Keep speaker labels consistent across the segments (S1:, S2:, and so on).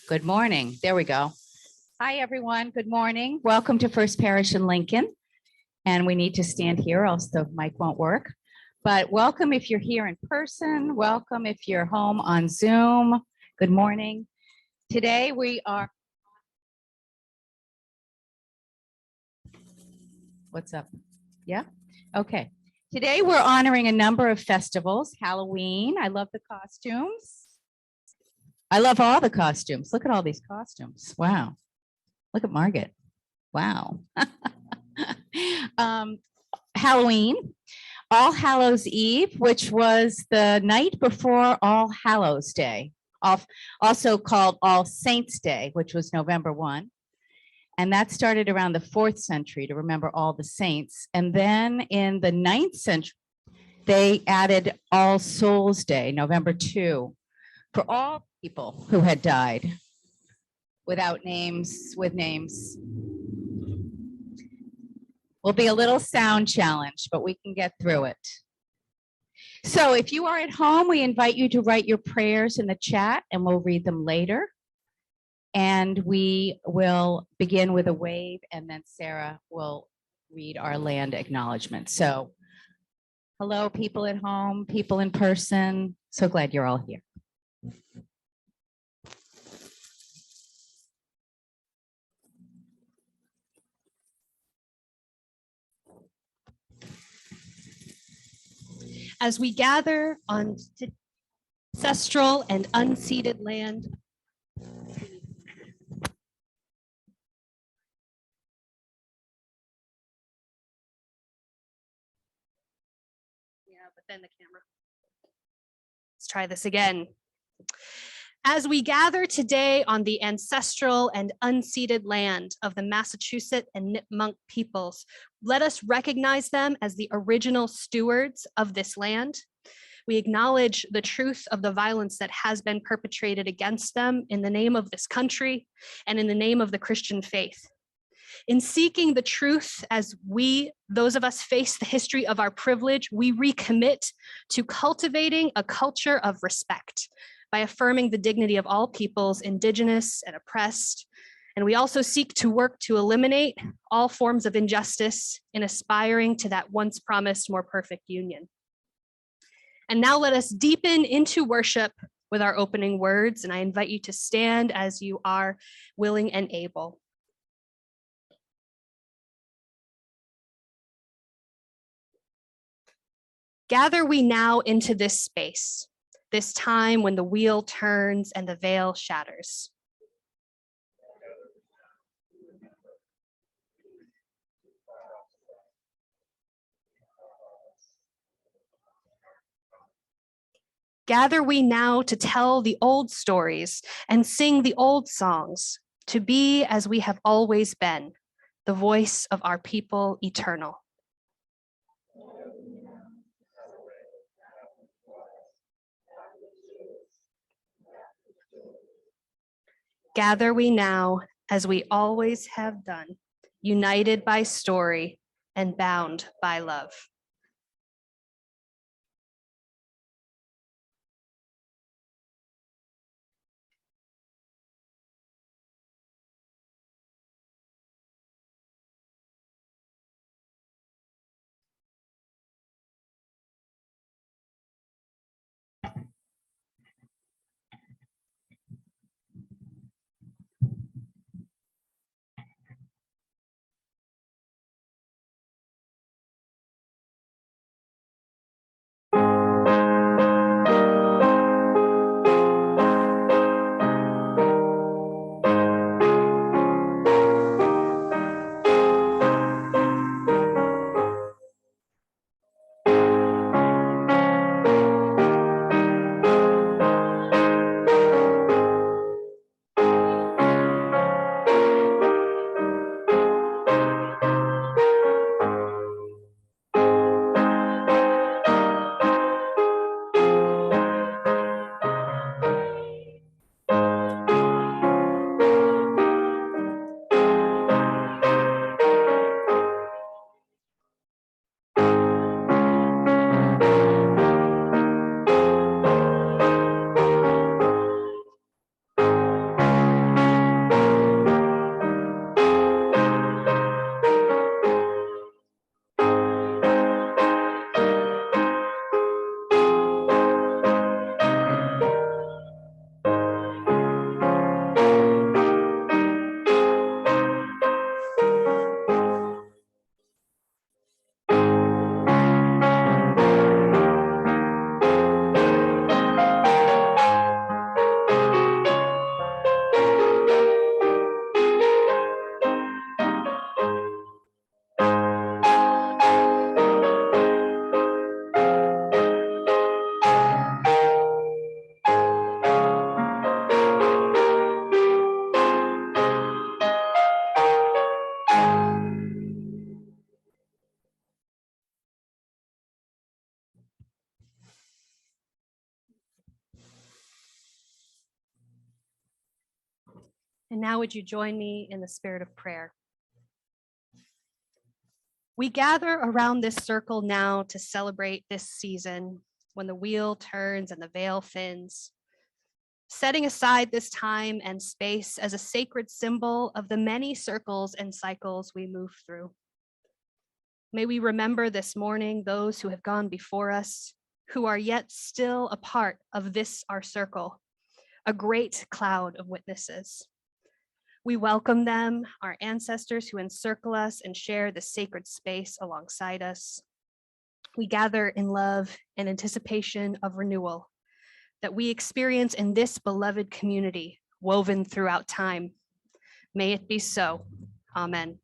S1: Good morning. There we go. Hi, everyone. Good morning. Welcome to First Parish in Lincoln. And we need to stand here, else the mic won't work. But welcome if you're here in person. Welcome if you're home on Zoom. Good morning. Today we are. What's up? Yeah? Okay. Today we're honoring a number of festivals. Halloween. I love the costumes. I love all the costumes. Look at all these costumes. Wow. Look at Margaret. Wow. Halloween, All Hallows Eve, which was the night before All Hallows Day, also called All Saints Day, which was November 1. And that started around the 4th century to remember all the saints. And then in the 9th century, they added All Souls Day, November 2, for all people who had died without names, with names. Will be a little sound challenge, but we can get through it. So if you are at home, we invite you to write your prayers in the chat and we'll read them later. And we will begin with a wave and then Sarah will read our land acknowledgement. So hello, people at home, people in person. So glad you're all here.
S2: As we gather on ancestral and unceded land, but then the camera. Let's try this again. As we gather today on the ancestral and unceded land of the Massachusetts and Nipmuc peoples, let us recognize them as the original stewards of this land. We acknowledge the truth of the violence that has been perpetrated against them in the name of this country and in the name of the Christian faith. In seeking the truth as those of us face the history of our privilege, we recommit to cultivating a culture of respect by affirming the dignity of all peoples, indigenous and oppressed. And we also seek to work to eliminate all forms of injustice in aspiring to that once promised more perfect union. And now let us deepen into worship with our opening words, and I invite you to stand as you are willing and able. Gather we now into this space, this time when the wheel turns and the veil shatters. Gather we now to tell the old stories and sing the old songs, to be as we have always been, the voice of our people eternal. Gather we now, as we always have done, united by story and bound by love. And now would you join me in the spirit of prayer? We gather around this circle now to celebrate this season when the wheel turns and the veil thins, setting aside this time and space as a sacred symbol of the many circles and cycles we move through. May we remember this morning those who have gone before us, who are yet still a part of this, our circle, a great cloud of witnesses. We welcome them, our ancestors who encircle us and share the sacred space alongside us. We gather in love and anticipation of renewal that we experience in this beloved community woven throughout time. May it be so. Amen.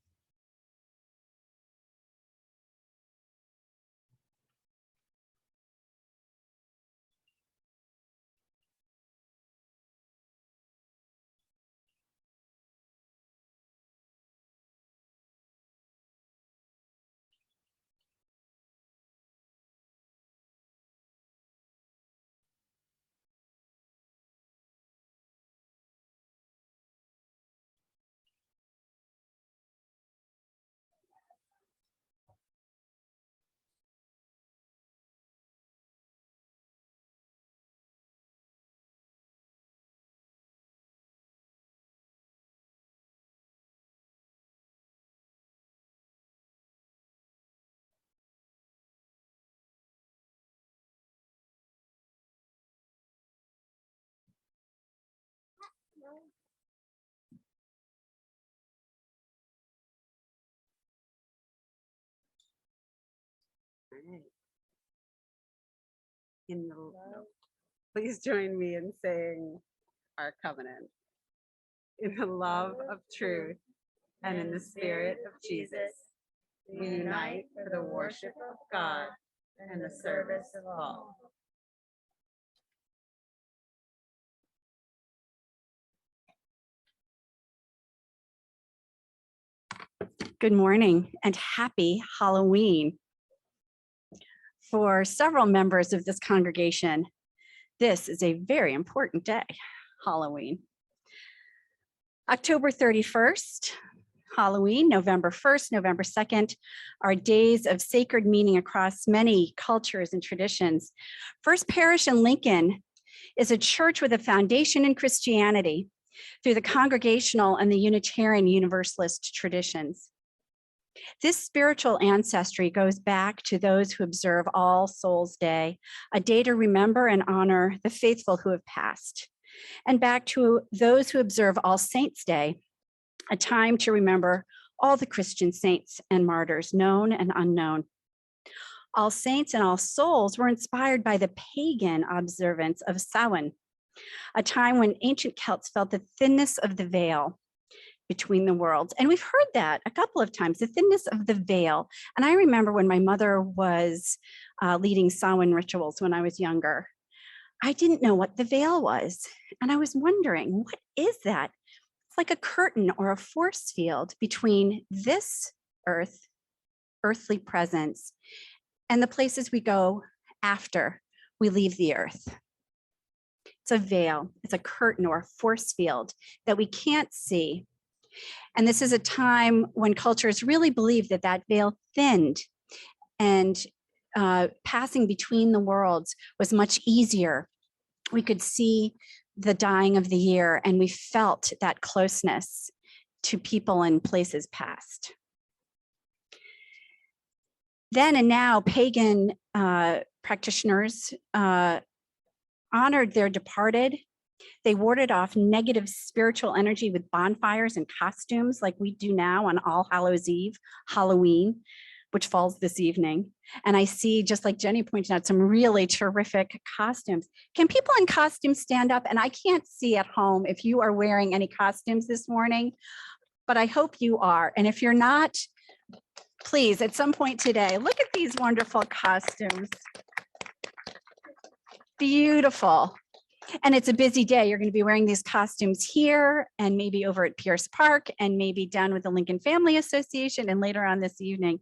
S3: Right. Please join me in saying our covenant. In the love of truth and in the spirit of Jesus, we unite for the worship of God and the service of all.
S4: Good morning and happy Halloween. For several members of this congregation, this is a very important day, Halloween. October 31st, Halloween, November 1st, November 2nd, are days of sacred meaning across many cultures and traditions. First Parish in Lincoln is a church with a foundation in Christianity through the Congregational and the Unitarian Universalist traditions. This spiritual ancestry goes back to those who observe All Souls Day, a day to remember and honor the faithful who have passed, and back to those who observe All Saints Day, a time to remember all the Christian saints and martyrs, known and unknown. All Saints and All Souls were inspired by the pagan observance of Samhain, a time when ancient Celts felt the thinness of the veil between the worlds. And we've heard that a couple of times, the thinness of the veil. And I remember when my mother was leading Samhain rituals when I was younger, I didn't know what the veil was. And I was wondering, what is that? It's like a curtain or a force field between this earthly presence, and the places we go after we leave the earth. It's a veil, it's a curtain or a force field that we can't see. And this is a time when cultures really believed that that veil thinned, and passing between the worlds was much easier. We could see the dying of the year, and we felt that closeness to people and places past. Then and now, pagan practitioners honored their departed. They warded off negative spiritual energy with bonfires and costumes like we do now on All Hallows Eve, Halloween, which falls this evening. And I see, just like Jenny pointed out, some really terrific costumes. Can people in costumes stand up? And I can't see at home if you are wearing any costumes this morning, but I hope you are. And if you're not, please, at some point today, look at these wonderful costumes. Beautiful. And it's a busy day. You're going to be wearing these costumes here and maybe over at Pierce Park and maybe down with the Lincoln Family Association and later on this evening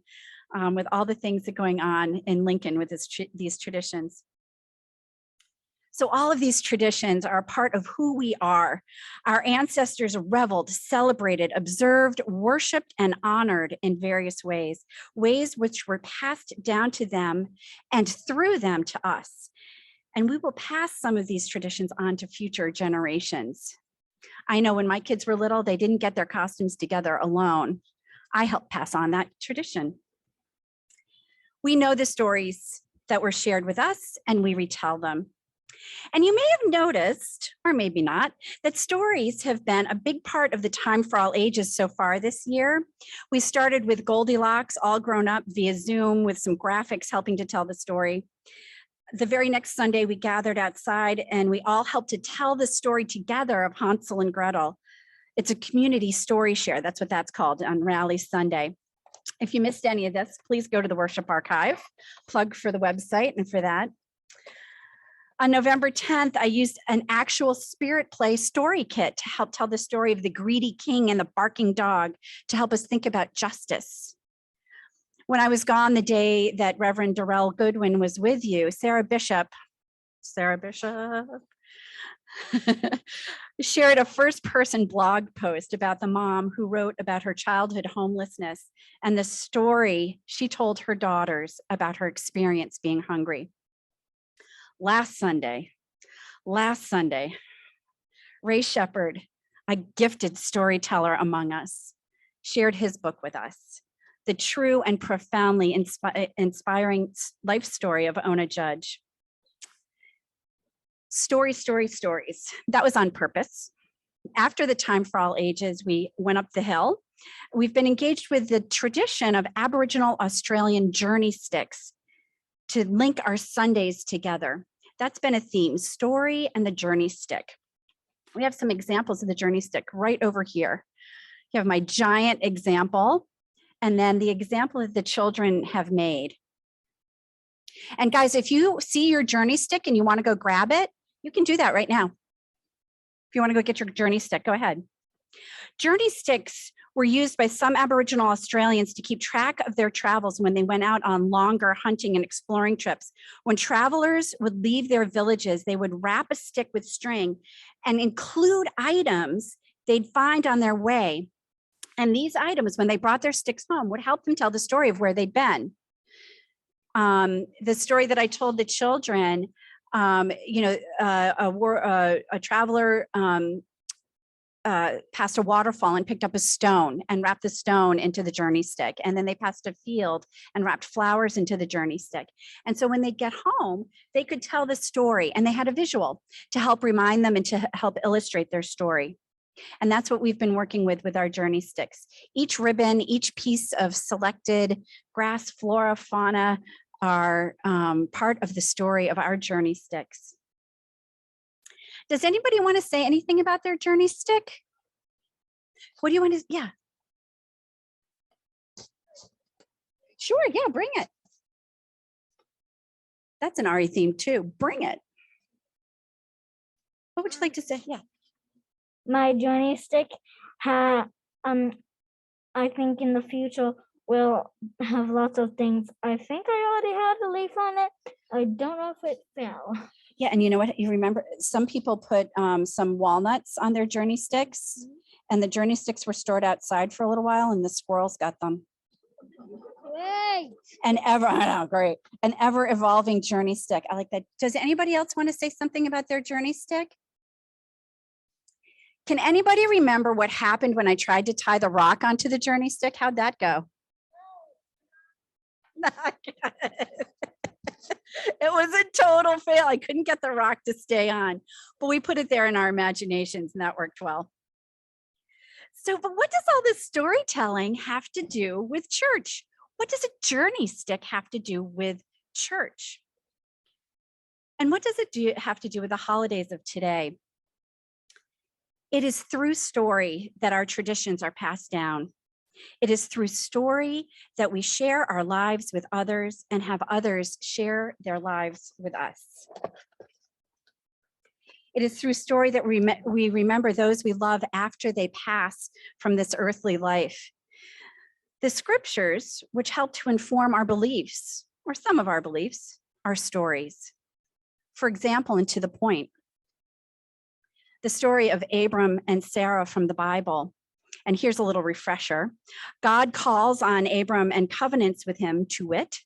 S4: with all the things that are going on in Lincoln with these traditions. So all of these traditions are a part of who we are. Our ancestors reveled, celebrated, observed, worshiped, and honored in various ways, ways which were passed down to them and through them to us. And we will pass some of these traditions on to future generations. I know when my kids were little, they didn't get their costumes together alone. I helped pass on that tradition. We know the stories that were shared with us and we retell them. And you may have noticed, or maybe not, that stories have been a big part of the Time for All Ages so far this year. We started with Goldilocks, all grown up via Zoom with some graphics helping to tell the story. The very next Sunday, we gathered outside and we all helped to tell the story together of Hansel and Gretel. It's a community story share. That's what that's called on Rally Sunday. If you missed any of this, please go to the Worship Archive. Plug for the website and for that. On November 10th, I used an actual Spirit Play story kit to help tell the story of the greedy king and the barking dog to help us think about justice. When I was gone the day that Reverend Darrell Goodwin was with you, Sarah Bishop shared a first-person blog post about the mom who wrote about her childhood homelessness and the story she told her daughters about her experience being hungry. Last Sunday, Ray Shepard, a gifted storyteller among us, shared his book with us, the true and profoundly inspiring life story of Ona Judge. Stories. That was on purpose. After the Time for All Ages, we went up the hill. We've been engaged with the tradition of Aboriginal Australian journey sticks to link our Sundays together. That's been a theme, story and the journey stick. We have some examples of the journey stick right over here. You have my giant example, and then the example that the children have made. And guys, if you see your journey stick and you want to go grab it, you can do that right now. If you want to go get your journey stick, go ahead. Journey sticks were used by some Aboriginal Australians to keep track of their travels when they went out on longer hunting and exploring trips. When travelers would leave their villages, they would wrap a stick with string and include items they'd find on their way. And these items, when they brought their sticks home, would help them tell the story of where they'd been. The story that I told the children, a traveler passed a waterfall and picked up a stone and wrapped the stone into the journey stick. And then they passed a field and wrapped flowers into the journey stick. And so when they get home, they could tell the story and they had a visual to help remind them and to help illustrate their story. And that's what we've been working with our journey sticks. Each ribbon, each piece of selected grass, flora, fauna are part of the story of our journey sticks. Does anybody want to say anything about their journey stick? What do you want to, yeah. Sure, yeah, bring it. That's an RE theme too, bring it. What would you like to say? Yeah.
S5: My journey stick I think in the future will have lots of things. I think I already had a leaf on it. I don't know if it fell.
S4: Yeah, and you know what? You remember some people put some walnuts on their journey sticks, and the journey sticks were stored outside for a little while, and the squirrels got them.
S5: Great.
S4: An ever evolving journey stick. I like that. Does anybody else want to say something about their journey stick? Can anybody remember what happened when I tried to tie the rock onto the journey stick? How'd that go? It was a total fail. I couldn't get the rock to stay on, but we put it there in our imaginations and that worked well. So, but what does all this storytelling have to do with church? What does a journey stick have to do with church? And what does it have to do with the holidays of today? It is through story that our traditions are passed down. It is through story that we share our lives with others and have others share their lives with us. It is through story that we remember those we love after they pass from this earthly life. The scriptures, which help to inform our beliefs, or some of our beliefs, are stories. For example, and to the point, the story of Abram and Sarah from the Bible. And here's a little refresher. God calls on Abram and covenants with him, to wit,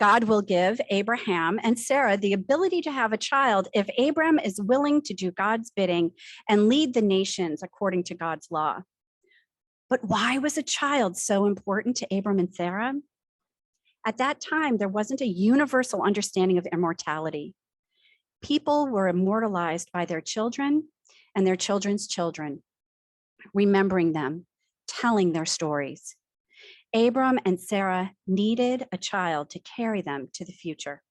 S4: God will give Abraham and Sarah the ability to have a child if Abram is willing to do God's bidding and lead the nations according to God's law. But why was a child so important to Abram and Sarah? At that time, there wasn't a universal understanding of immortality. People were immortalized by their children and their children's children, remembering them, telling their stories. Abram and Sarah needed a child to carry them to the future.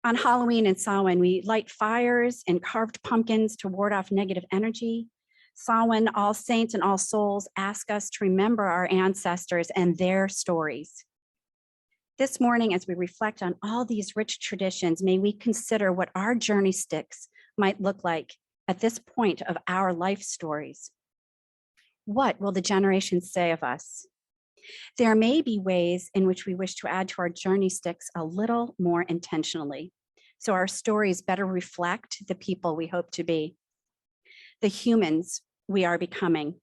S4: On Halloween and Samhain, we light fires and carved pumpkins to ward off negative energy. Samhain, All Saints and All Souls ask us to remember our ancestors and their stories. This morning, as we reflect on all these rich traditions, may we consider what our journey sticks might look like at this point of our life stories. What will the generations say of us? There may be ways in which we wish to add to our journey sticks a little more intentionally, so our stories better reflect the people we hope to be, the humans we are becoming.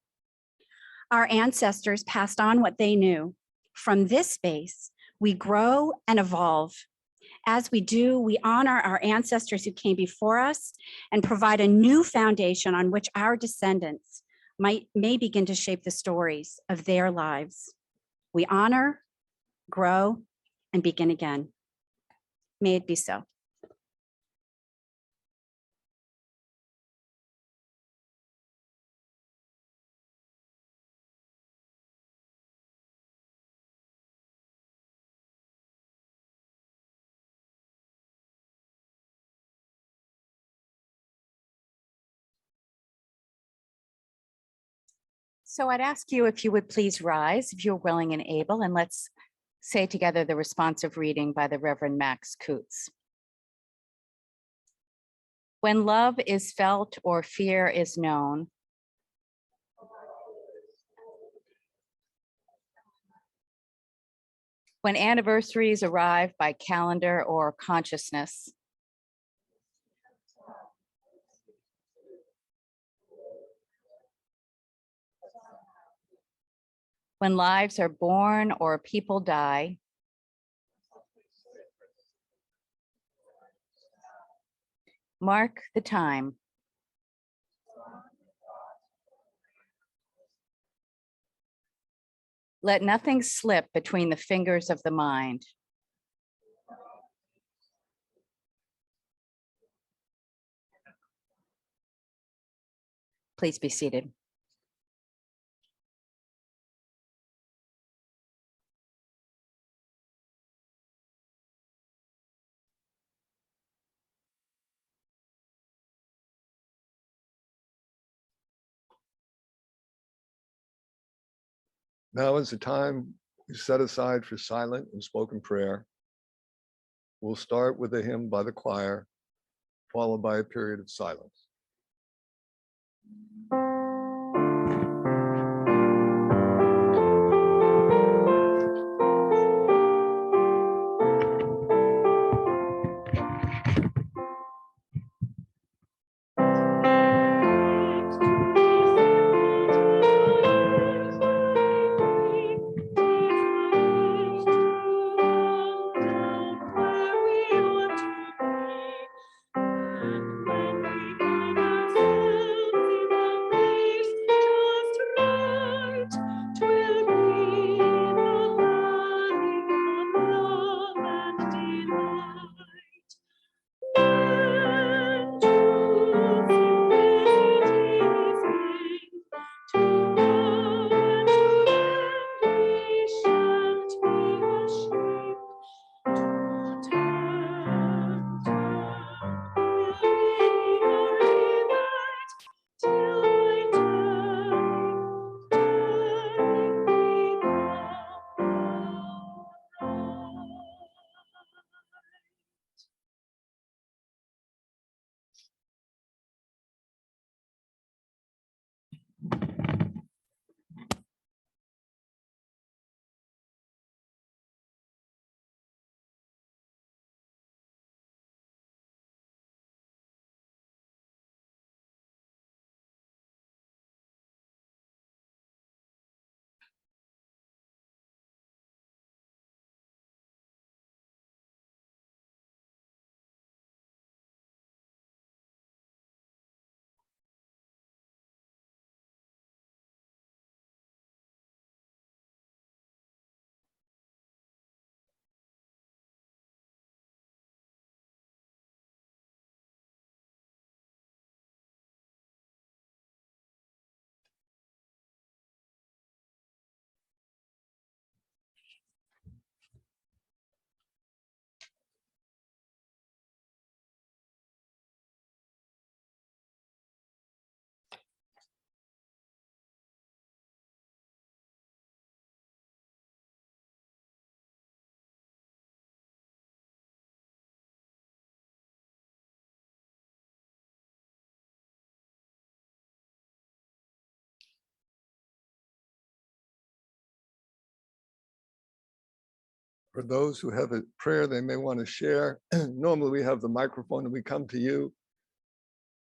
S4: Our ancestors passed on what they knew. From this space, we grow and evolve. As we do, we honor our ancestors who came before us and provide a new foundation on which our descendants may begin to shape the stories of their lives. We honor, grow, and begin again. May it be so.
S1: So I'd ask you if you would please rise, if you're willing and able, and let's say together the responsive reading by the Reverend Max Coots. When love is felt or fear is known, when anniversaries arrive by calendar or consciousness, when lives are born or people die, mark the time. Let nothing slip between the fingers of the mind. Please be seated.
S6: Now is the time we set aside for silent and spoken prayer. We'll start with a hymn by the choir, followed by a period of silence.
S7: When we
S6: For those who have a prayer they may want to share, normally we have the microphone and we come to you.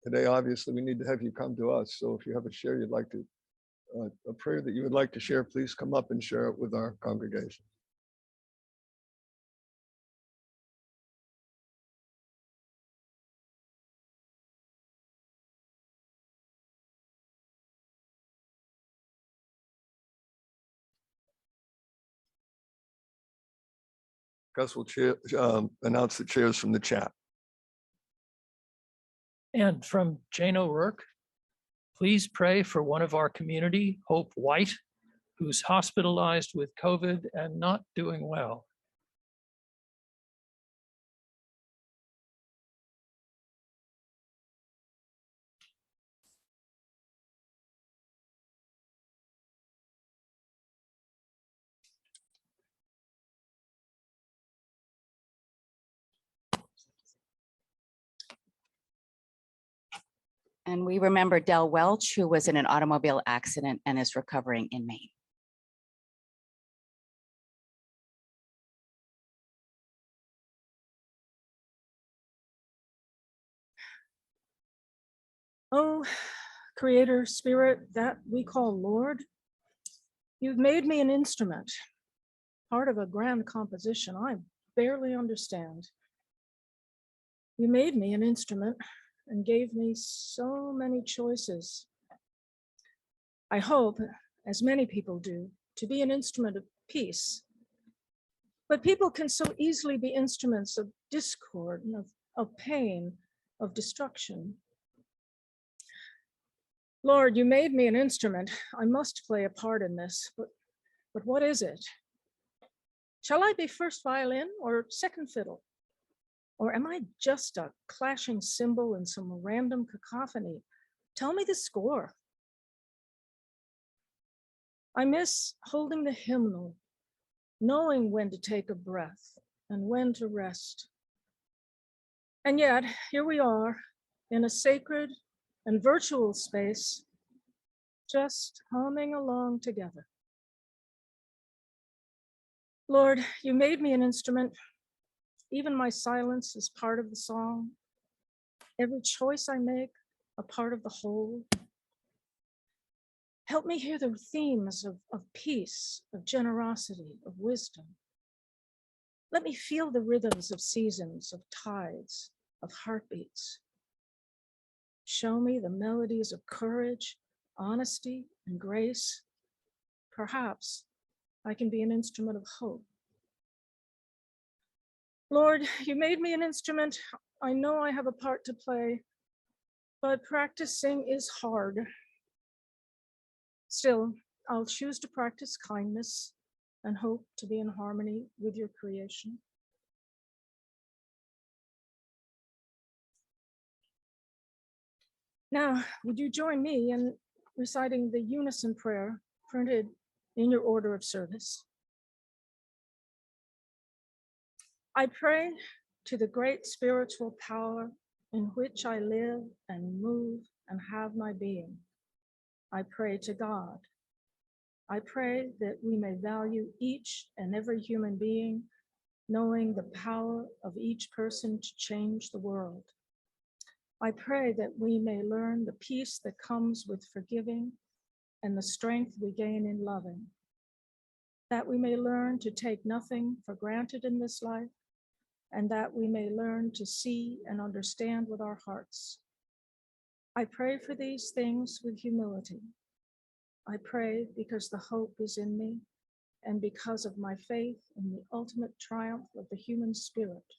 S6: Today, obviously, we need to have you come to us. So if you have a share you'd like to, a prayer that you would like to share, please come up and share it with our congregation. Gus will announce the chairs from the chat.
S7: And from Jane O'Rourke, please pray for one of our community, Hope White, who's hospitalized with COVID and not doing well.
S1: And we remember Del Welch, who was in an automobile accident and is recovering in Maine.
S8: Oh, Creator Spirit that we call Lord, you've made me an instrument, part of a grand composition I barely understand. You made me an instrument and gave me so many choices. I hope, as many people do, to be an instrument of peace. But people can so easily be instruments of discord, and of pain, of destruction. Lord, you made me an instrument. I must play a part in this, but what is it? Shall I be first violin or second fiddle? Or am I just a clashing cymbal in some random cacophony? Tell me the score. I miss holding the hymnal, knowing when to take a breath and when to rest. And yet, here we are in a sacred and virtual space, just humming along together. Lord, you made me an instrument. Even my silence is part of the song. Every choice I make, a part of the whole. Help me hear the themes of peace, of generosity, of wisdom. Let me feel the rhythms of seasons, of tides, of heartbeats. Show me the melodies of courage, honesty, and grace. Perhaps I can be an instrument of hope. Lord, you made me an instrument. I know I have a part to play, but practicing is hard. Still, I'll choose to practice kindness and hope to be in harmony with your creation. Now, would you join me in reciting the unison prayer printed in your order of service? I pray to the great spiritual power in which I live and move and have my being. I pray to God. I pray that we may value each and every human being, knowing the power of each person to change the world. I pray that we may learn the peace that comes with forgiving and the strength we gain in loving, that we may learn to take nothing for granted in this life, and that we may learn to see and understand with our hearts. I pray for these things with humility. I pray because the hope is in me and because of my faith in the ultimate triumph of the human spirit.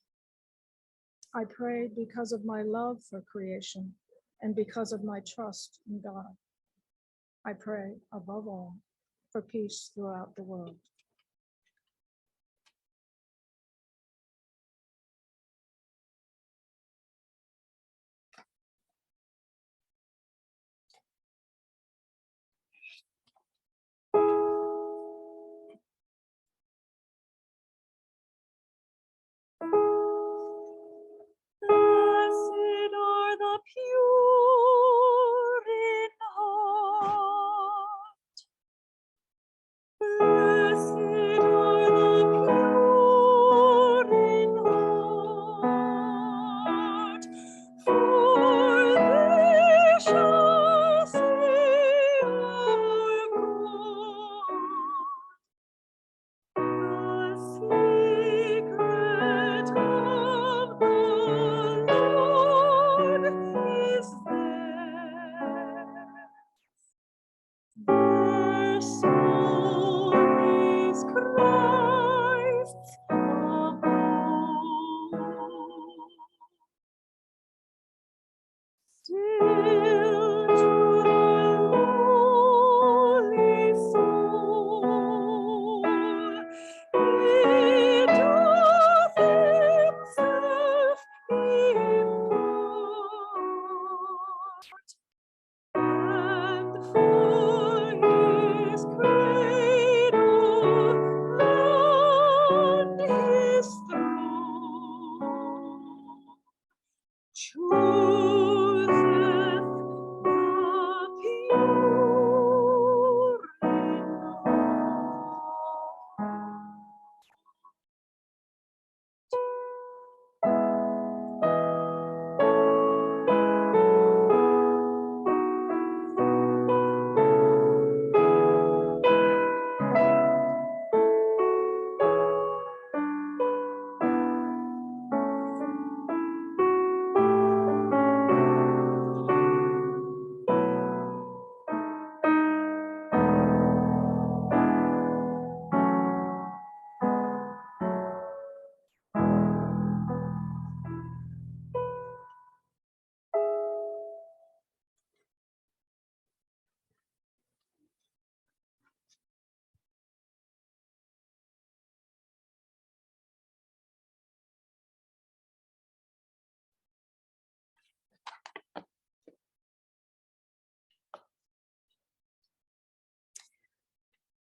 S8: I pray because of my love for creation and because of my trust in God. I pray above all for peace throughout the world. Blessed are the pure in heart. Blessed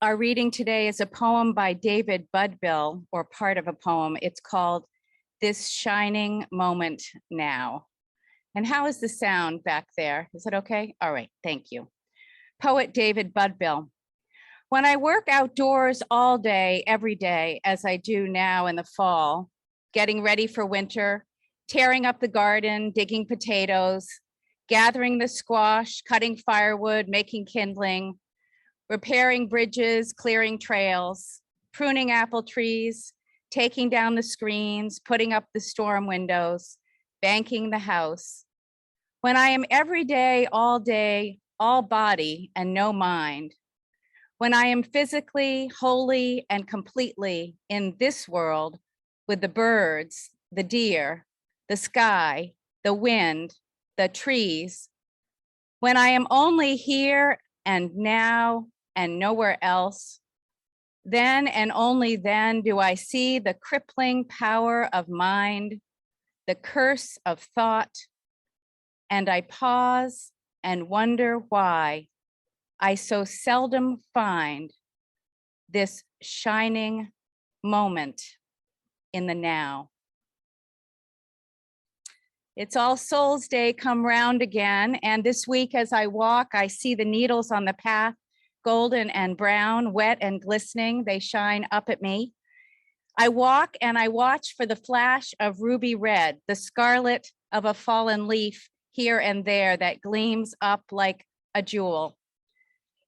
S1: Our reading today is a poem by David Budbill, or part of a poem. It's called This Shining Moment Now. And how is the sound back there? Is it okay? All right, thank you. Poet David Budbill. When I work outdoors all day, every day, as I do now in the fall, getting ready for winter, tearing up the garden, digging potatoes, gathering the squash, cutting firewood, making kindling, repairing bridges, clearing trails, pruning apple trees, taking down the screens, putting up the storm windows, banking the house. When I am every day, all body and no mind, when I am physically, wholly, and completely in this world with the birds, the deer, the sky, the wind, the trees, when I am only here and now and nowhere else, then and only then do I see the crippling power of mind, the curse of thought, and I pause and wonder why I so seldom find this shining moment in the now. It's All Souls Day come round again, and this week as I walk, I see the needles on the path, golden and brown, wet and glistening, they shine up at me. I walk and I watch for the flash of ruby red, the scarlet of a fallen leaf here and there that gleams up like a jewel.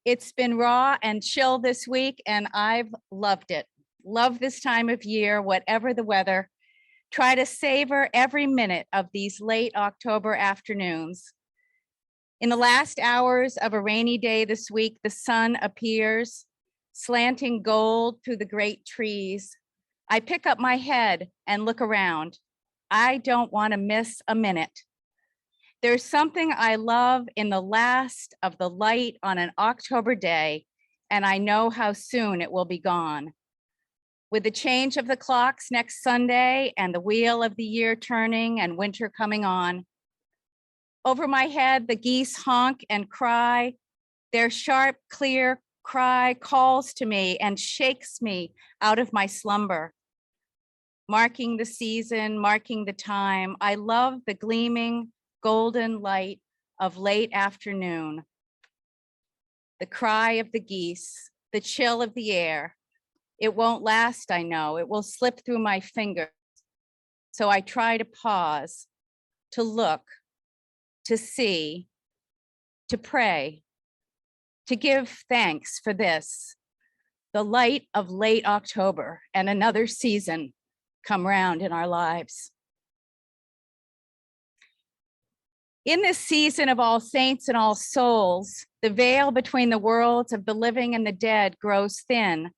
S1: It's been raw and chill this week, and I've loved it. Love this time of year, whatever the weather. Try to savor every minute of these late October afternoons. In the last hours of a rainy day this week, the sun appears, slanting gold through the great trees. I pick up my head and look around. I don't want to miss a minute. There's something I love in the last of the light on an October day, and I know how soon it will be gone. With the change of the clocks next Sunday and the wheel of the year turning and winter coming on, over my head, the geese honk and cry. Their sharp, clear cry calls to me and shakes me out of my slumber. Marking the season, marking the time, I love the gleaming golden light of late afternoon. The cry of the geese, the chill of the air. It won't last, I know. It will slip through my fingers. So I try to pause, to look, to see, to pray, to give thanks for this, the light of late October and another season come round in our lives. In this season of All Saints and All Souls, the veil between the worlds of the living and the dead grows thin.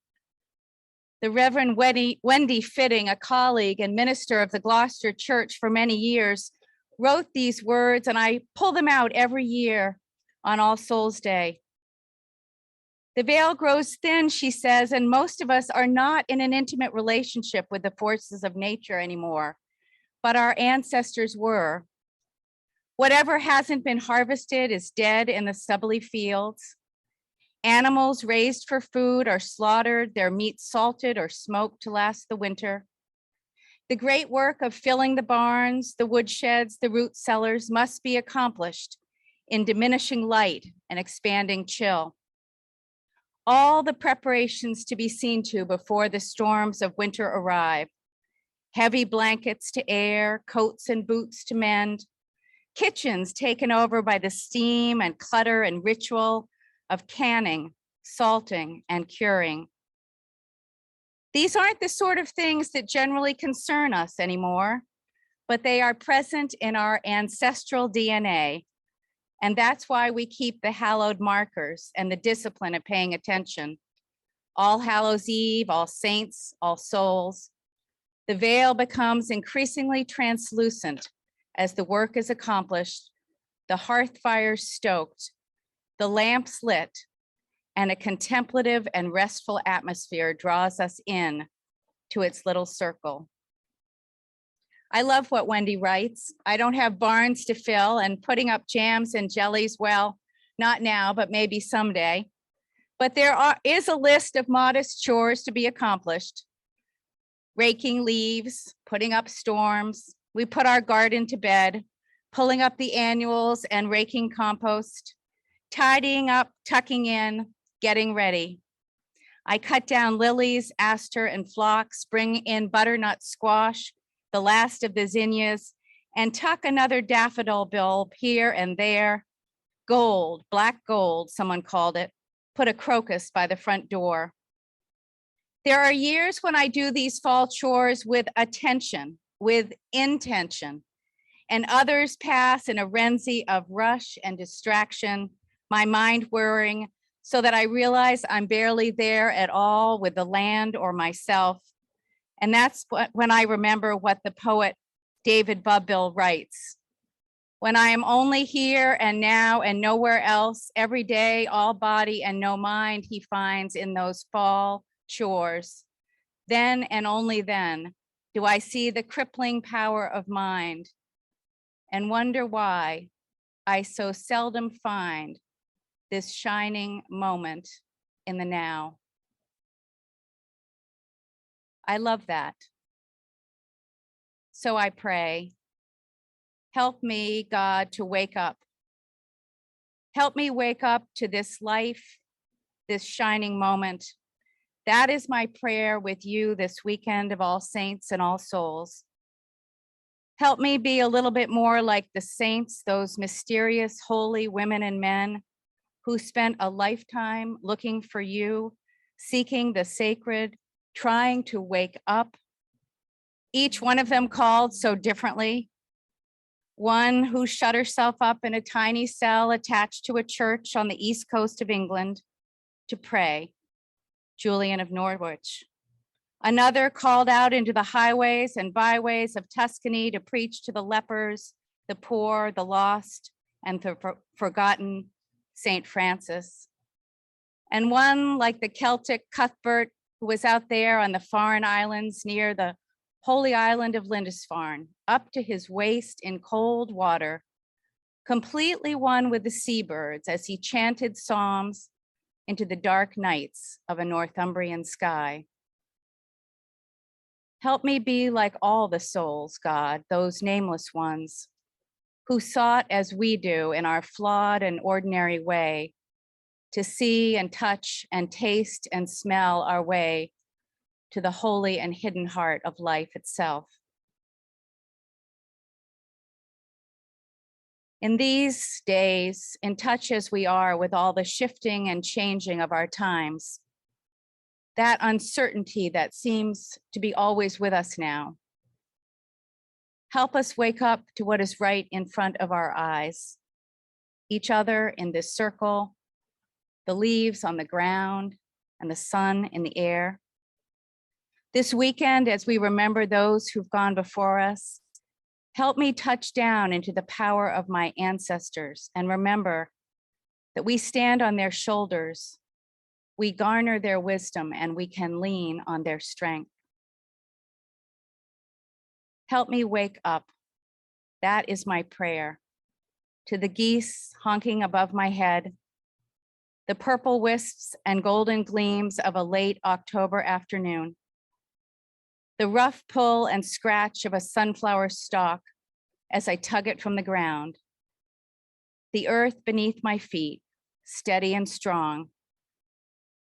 S1: The Reverend Wendy Fitting, a colleague and minister of the Gloucester Church for many years, wrote these words, and I pull them out every year on All Souls Day. The veil grows thin, she says, and most of us are not in an intimate relationship with the forces of nature anymore, but our ancestors were. Whatever hasn't been harvested is dead in the stubbly fields. Animals raised for food are slaughtered, their meat salted or smoked to last the winter. The great work of filling the barns, the woodsheds, the root cellars must be accomplished in diminishing light and expanding chill. All the preparations to be seen to before the storms of winter arrive. Heavy blankets to air, coats and boots to mend, kitchens taken over by the steam and clutter and ritual of canning, salting, and curing. These aren't the sort of things that generally concern us anymore, but they are present in our ancestral DNA. And that's why we keep the hallowed markers and the discipline of paying attention. All Hallows Eve, All Saints, All Souls. The veil becomes increasingly translucent as the work is accomplished, the hearth fires stoked, the lamps lit, and a contemplative and restful atmosphere draws us in to its little circle. I love what Wendy writes. I don't have barns to fill, and putting up jams and jellies, well, not now, but maybe someday. But is a list of modest chores to be accomplished. Raking leaves, putting up storms. We put our garden to bed, pulling up the annuals and raking compost, tidying up, tucking in, getting ready. I cut down lilies, aster, and phlox, bring in butternut squash, the last of the zinnias, and tuck another daffodil bulb here and there. Gold, black gold, someone called it, put a crocus by the front door. There are years when I do these fall chores with attention, with intention, and others pass in a frenzy of rush and distraction, my mind whirring, so that I realize I'm barely there at all with the land or myself. And that's when I remember what the poet David Bubbill writes. When I am only here and now and nowhere else, every day, all body and no mind he finds in those fall chores. Then and only then do I see the crippling power of mind and wonder why I so seldom find this shining moment in the now. I love that. So I pray, help me, God, to wake up. Help me wake up to this life, this shining moment. That is my prayer with you this weekend of All Saints and All Souls. Help me be a little bit more like the saints, those mysterious holy women and men who spent a lifetime looking for you, seeking the sacred, trying to wake up. Each one of them called so differently. One who shut herself up in a tiny cell attached to a church on the east coast of England to pray, Julian of Norwich. Another called out into the highways and byways of Tuscany to preach to the lepers, the poor, the lost, and the forgotten, St. Francis. And one like the Celtic Cuthbert, who was out there on the foreign islands near the holy island of Lindisfarne, up to his waist in cold water, completely one with the seabirds as he chanted psalms into the dark nights of a Northumbrian sky. Help me be like all the souls, God, those nameless ones, who sought as we do in our flawed and ordinary way to see and touch and taste and smell our way to the holy and hidden heart of life itself. In these days, in touch as we are with all the shifting and changing of our times, that uncertainty that seems to be always with us now, help us wake up to what is right in front of our eyes, each other in this circle, the leaves on the ground, and the sun in the air. This weekend, as we remember those who've gone before us, help me touch down into the power of my ancestors and remember that we stand on their shoulders, we garner their wisdom, and we can lean on their strength. Help me wake up. That is my prayer. To the geese honking above my head, the purple wisps and golden gleams of a late October afternoon, the rough pull and scratch of a sunflower stalk as I tug it from the ground, the earth beneath my feet, steady and strong.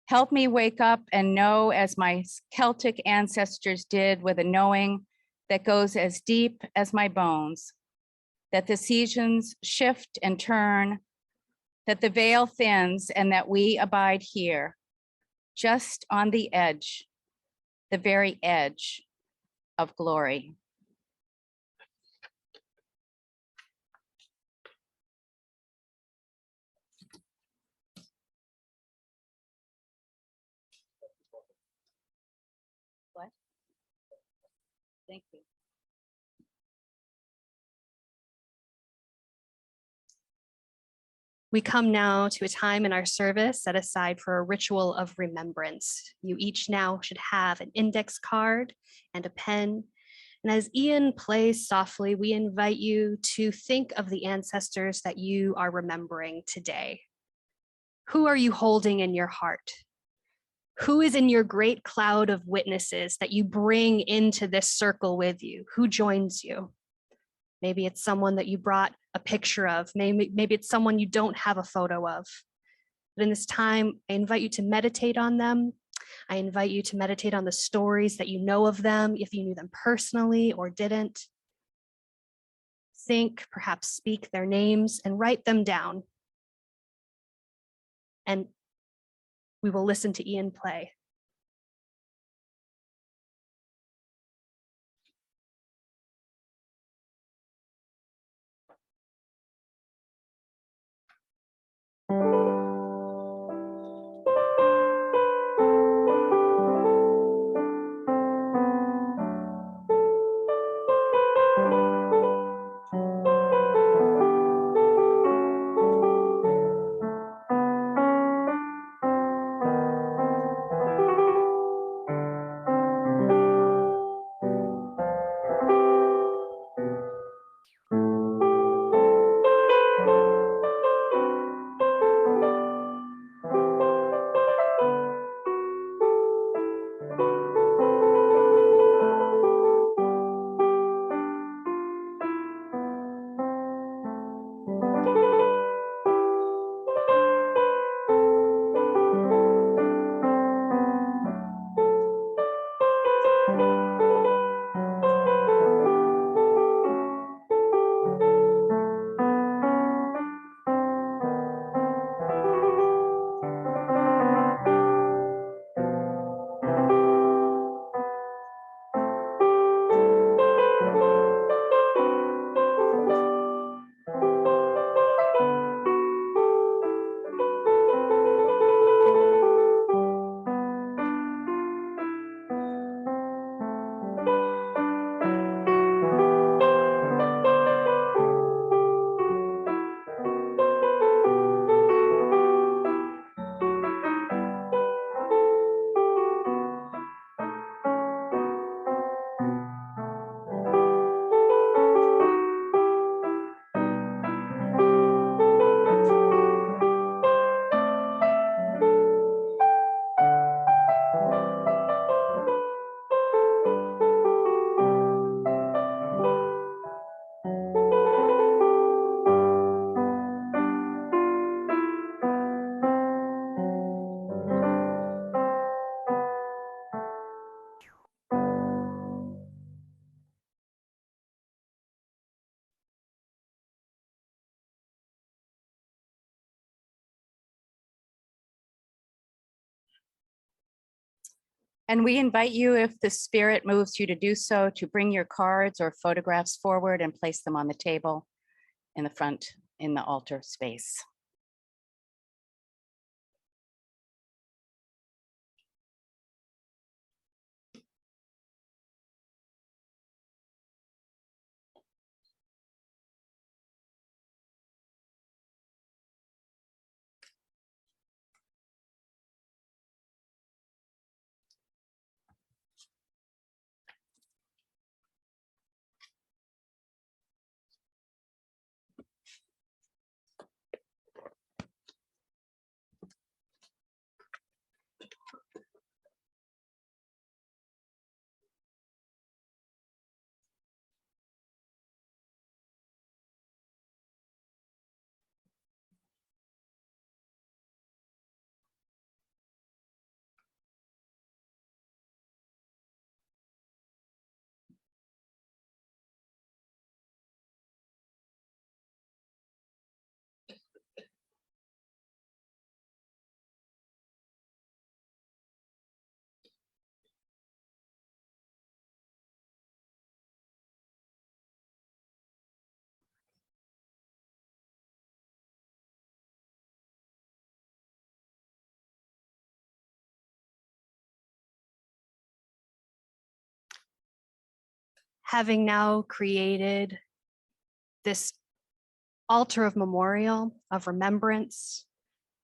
S1: Help me wake up and know as my Celtic ancestors did, with a knowing that goes as deep as my bones, that the seasons shift and turn, that the veil thins, and that we abide here, just on the edge, the very edge of glory. What? Thank you.
S2: We come now to a time in our service set aside for a ritual of remembrance. You each now should have an index card and a pen. And as Ian plays softly, we invite you to think of the ancestors that you are remembering today. Who are you holding in your heart? Who is in your great cloud of witnesses that you bring into this circle with you? Who joins you? Maybe it's someone that you brought a picture of. Maybe it's someone you don't have a photo of. But in this time, I invite you to meditate on them. I invite you to meditate on the stories that you know of them, if you knew them personally or didn't. Think, perhaps speak their names and write them down. And we will listen to Ian play.
S1: And we invite you, if the Spirit moves you to do so, to bring your cards or photographs forward and place them on the table in the front in the altar space.
S2: Having now created this altar of memorial, of remembrance,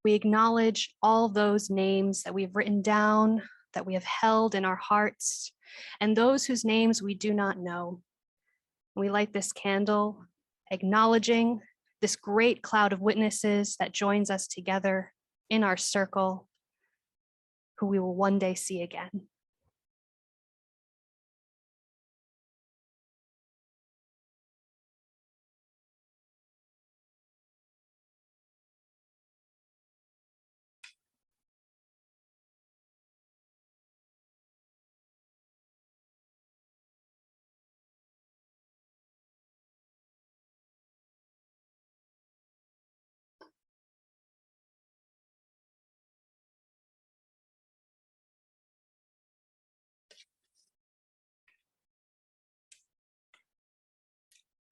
S2: we acknowledge all those names that we've written down, that we have held in our hearts, and those whose names we do not know. We light this candle, acknowledging this great cloud of witnesses that joins us together in our circle, who we will one day see again.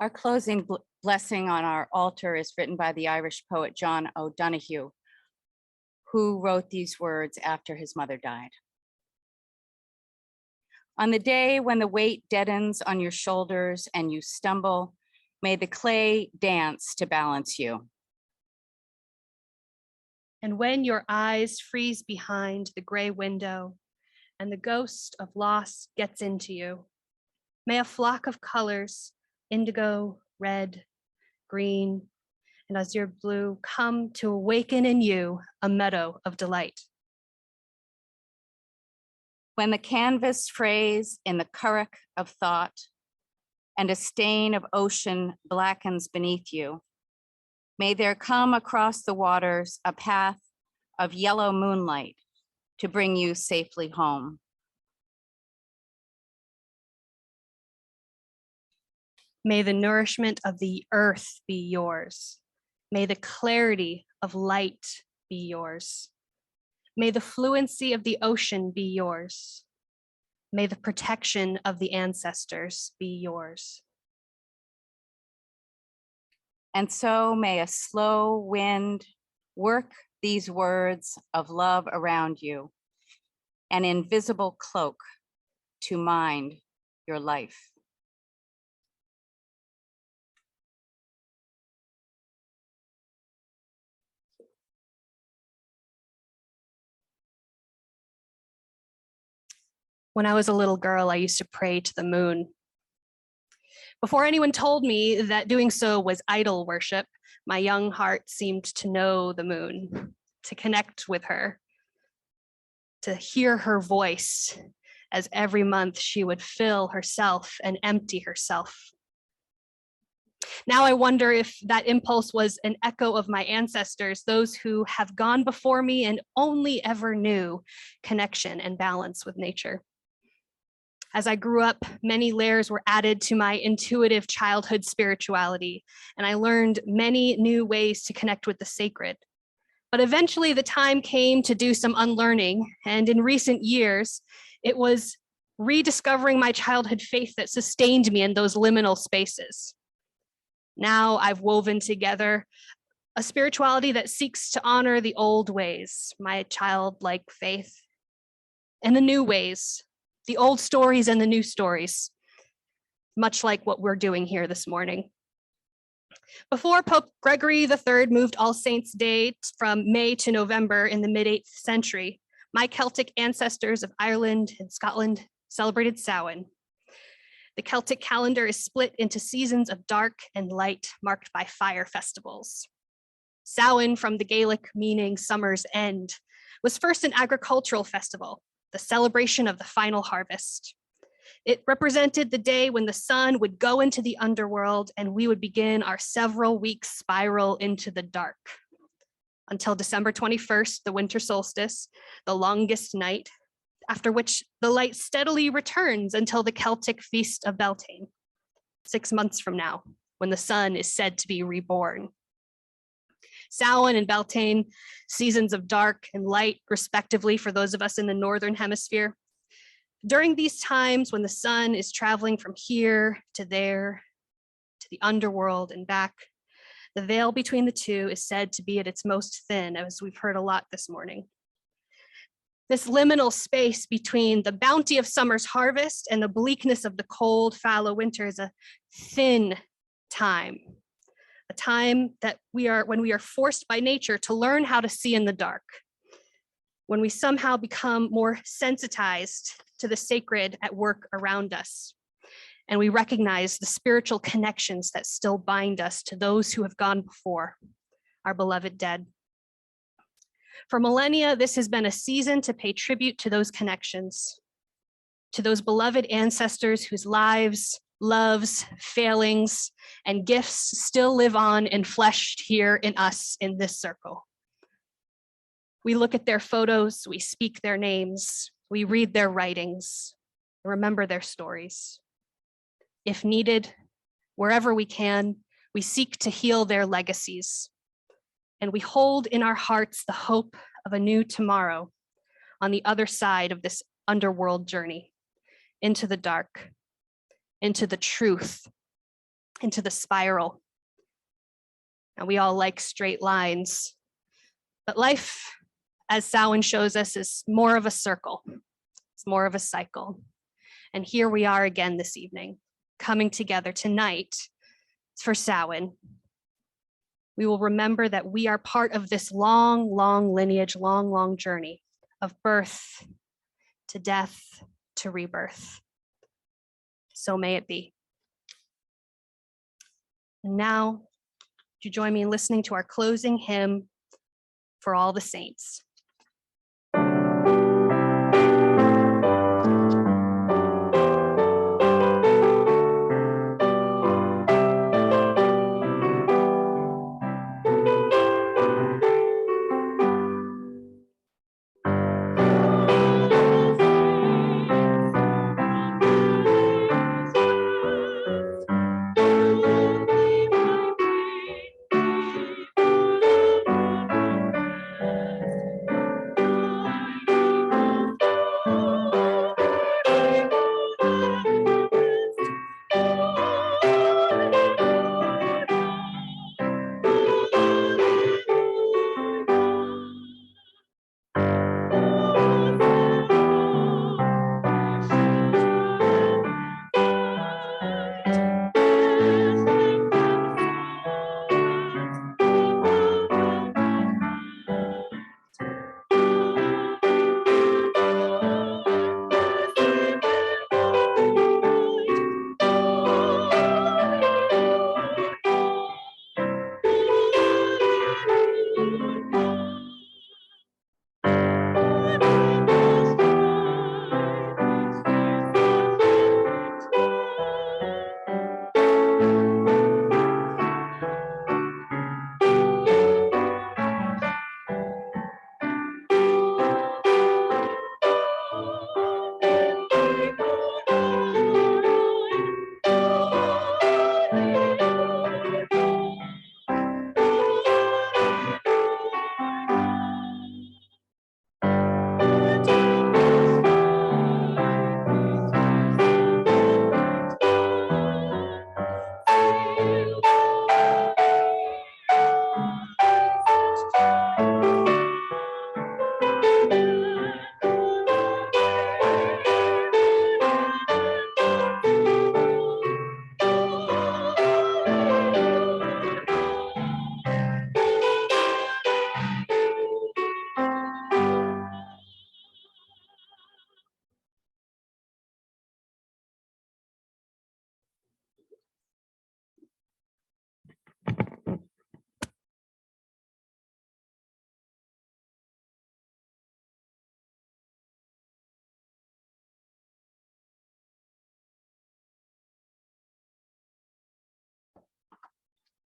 S1: Our closing blessing on our altar is written by the Irish poet John O'Donoghue, who wrote these words after his mother died. On the day when the weight deadens on your shoulders and you stumble, may the clay dance to balance you.
S2: And when your eyes freeze behind the gray window and the ghost of loss gets into you, may a flock of colors, indigo, red, green, and azure blue, come to awaken in you a meadow of delight.
S1: When the canvas frays in the currach of thought and a stain of ocean blackens beneath you, may there come across the waters a path of yellow moonlight to bring you safely home.
S2: May the nourishment of the earth be yours. May the clarity of light be yours. May the fluency of the ocean be yours. May the protection of the ancestors be yours.
S1: And so may a slow wind work these words of love around you, an invisible cloak to mind your life.
S2: When I was a little girl, I used to pray to the moon. Before anyone told me that doing so was idol worship, my young heart seemed to know the moon, to connect with her, to hear her voice as every month she would fill herself and empty herself. Now I wonder if that impulse was an echo of my ancestors, those who have gone before me and only ever knew connection and balance with nature. As I grew up, many layers were added to my intuitive childhood spirituality, and I learned many new ways to connect with the sacred. But eventually the time came to do some unlearning, and in recent years, it was rediscovering my childhood faith that sustained me in those liminal spaces. Now I've woven together a spirituality that seeks to honor the old ways, my childlike faith, and the new ways, the old stories and the new stories, much like what we're doing here this morning. Before Pope Gregory III moved All Saints' Day from May to November in the mid-8th century, my Celtic ancestors of Ireland and Scotland celebrated Samhain. The Celtic calendar is split into seasons of dark and light, marked by fire festivals. Samhain, from the Gaelic meaning summer's end, was first an agricultural festival, the celebration of the final harvest. It represented the day when the sun would go into the underworld and we would begin our several week spiral into the dark. Until December 21st, the winter solstice, the longest night, after which the light steadily returns until the Celtic feast of Beltane, 6 months from now, when the sun is said to be reborn. Samhain and Beltane, seasons of dark and light, respectively, for those of us in the Northern Hemisphere. During these times when the sun is traveling from here to there, to the underworld and back, the veil between the two is said to be at its most thin, as we've heard a lot this morning. This liminal space between the bounty of summer's harvest and the bleakness of the cold, fallow winter is a thin time. A time that when we are forced by nature to learn how to see in the dark, when we somehow become more sensitized to the sacred at work around us, and we recognize the spiritual connections that still bind us to those who have gone before, our beloved dead. For millennia, this has been a season to pay tribute to those connections, to those beloved ancestors whose lives, loves, failings, and gifts still live on enfleshed here in us in this circle. We look at their photos, we speak their names, we read their writings, remember their stories. If needed, wherever we can, we seek to heal their legacies. And we hold in our hearts the hope of a new tomorrow on the other side of this underworld journey, into the dark, into the truth, into the spiral. And we all like straight lines, but life, as Samhain shows us, is more of a circle. It's more of a cycle. And here we are again this evening, coming together tonight for Samhain. We will remember that we are part of this long, long lineage, long, long journey of birth to death to rebirth. So may it be. And now, would you join me in listening to our closing hymn, For All the Saints?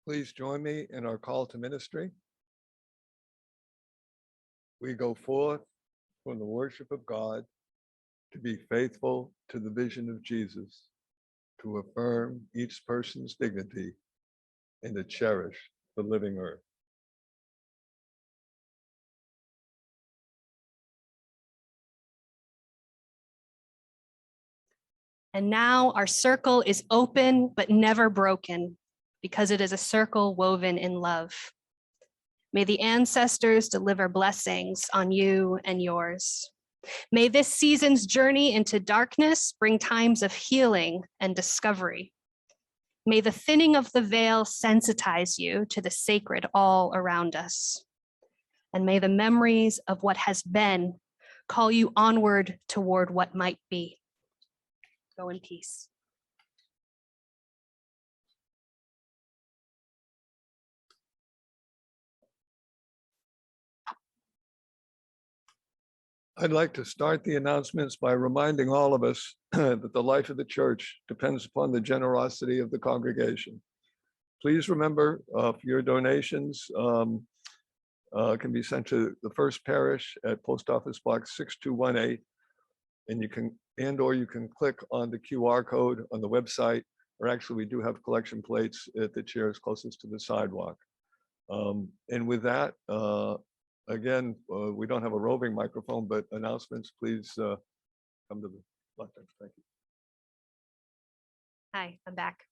S6: Please join me in our call to ministry. We go forth from the worship of God to be faithful to the vision of Jesus, to affirm each person's dignity, and to cherish the living earth.
S2: And now our circle is open but never broken, because it is a circle woven in love. May the ancestors deliver blessings on you and yours. May this season's journey into darkness bring times of healing and discovery. May the thinning of the veil sensitize you to the sacred all around us. And may the memories of what has been call you onward toward what might be. Go in peace.
S6: I'd like to start the announcements by reminding all of us that the life of the church depends upon the generosity of the congregation. Please remember, your donations can be sent to the First Parish at Post Office Box 6218. And or you can click on the QR code on the website, or actually we do have collection plates at the chairs closest to the sidewalk. And with that, again, we don't have a roving microphone, but announcements, please come to the left. Thank you.
S2: Hi, I'm back.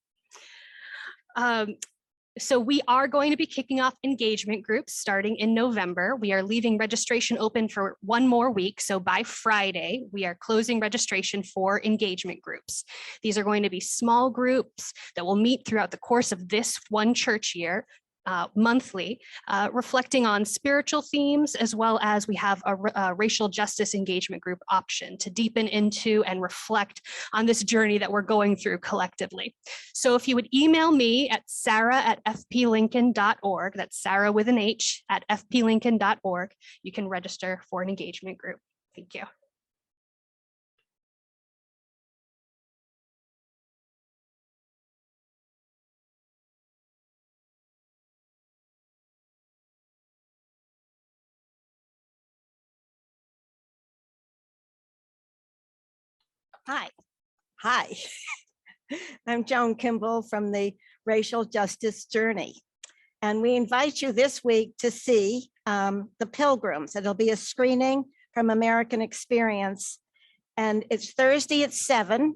S2: So we are going to be kicking off engagement groups starting in November. We are leaving registration open for one more week. So by Friday, we are closing registration for engagement groups. These are going to be small groups that will meet throughout the course of this one church year, monthly, reflecting on spiritual themes, as well as we have a racial justice engagement group option to deepen into and reflect on this journey that we're going through collectively. So if you would email me at sarah@fplincoln.org, that's Sarah with an H at fplincoln.org, you can register for an engagement group. Thank you.
S9: Hi. Hi. I'm Joan Kimball from the Racial Justice Journey. And we invite you this week to see The Pilgrims. It'll be a screening from American Experience. And it's Thursday at 7.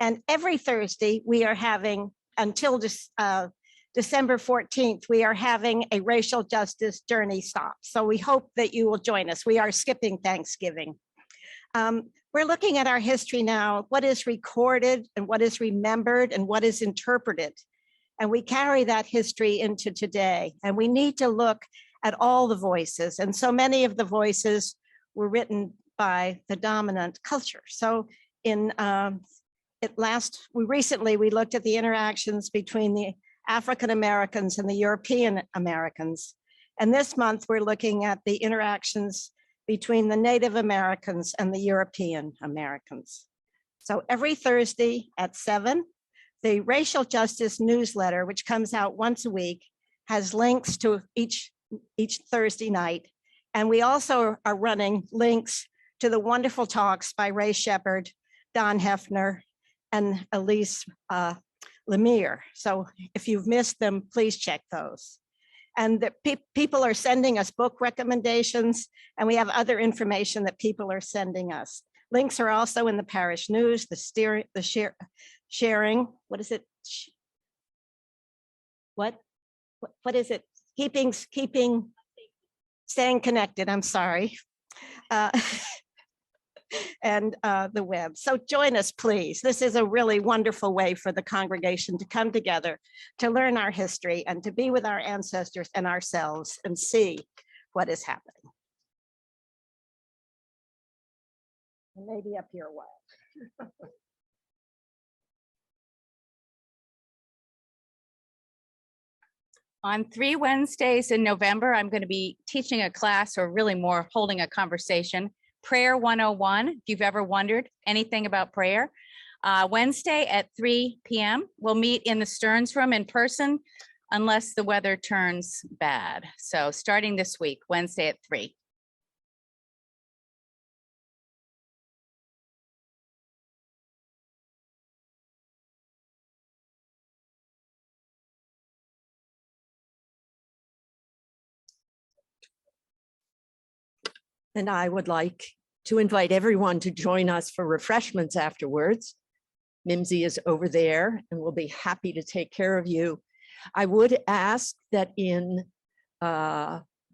S9: And every Thursday we are having, until December 14th, we are having a racial justice journey stop. So we hope that you will join us. We are skipping Thanksgiving. We're looking at our history now, what is recorded and what is remembered and what is interpreted. And we carry that history into today. And we need to look at all the voices. And so many of the voices were written by the dominant culture. So recently we looked at the interactions between the African Americans and the European Americans. And this month we're looking at the interactions between the Native Americans and the European Americans. So every Thursday at 7, the Racial Justice newsletter, which comes out once a week, has links to each Thursday night. And we also are running links to the wonderful talks by Ray Shepard, Don Hefner, and Elise Lemire. So if you've missed them, please check those. And the people are sending us book recommendations, and we have other information that people are sending us. Links are also in the parish news, the sharing, what is it? What is it? Staying connected, I'm sorry. And the web. So join us, please. This is a really wonderful way for the congregation to come together, to learn our history and to be with our ancestors and ourselves and see what is happening. Maybe up here a while.
S1: On 3 Wednesdays in November, I'm going to be teaching a class, or really more holding a conversation, Prayer 101, if you've ever wondered anything about prayer. Wednesday at 3 p.m. We'll meet in the Stearns Room in person unless the weather turns bad. So starting this week, Wednesday at 3.
S10: And I would like to invite everyone to join us for refreshments afterwards. Mimsy is over there and we'll be happy to take care of you. I would ask that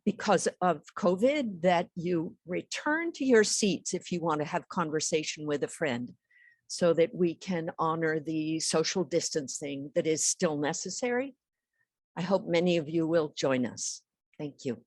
S10: because of COVID, that you return to your seats if you want to have conversation with a friend, so that we can honor the social distancing that is still necessary. I hope many of you will join us. Thank you.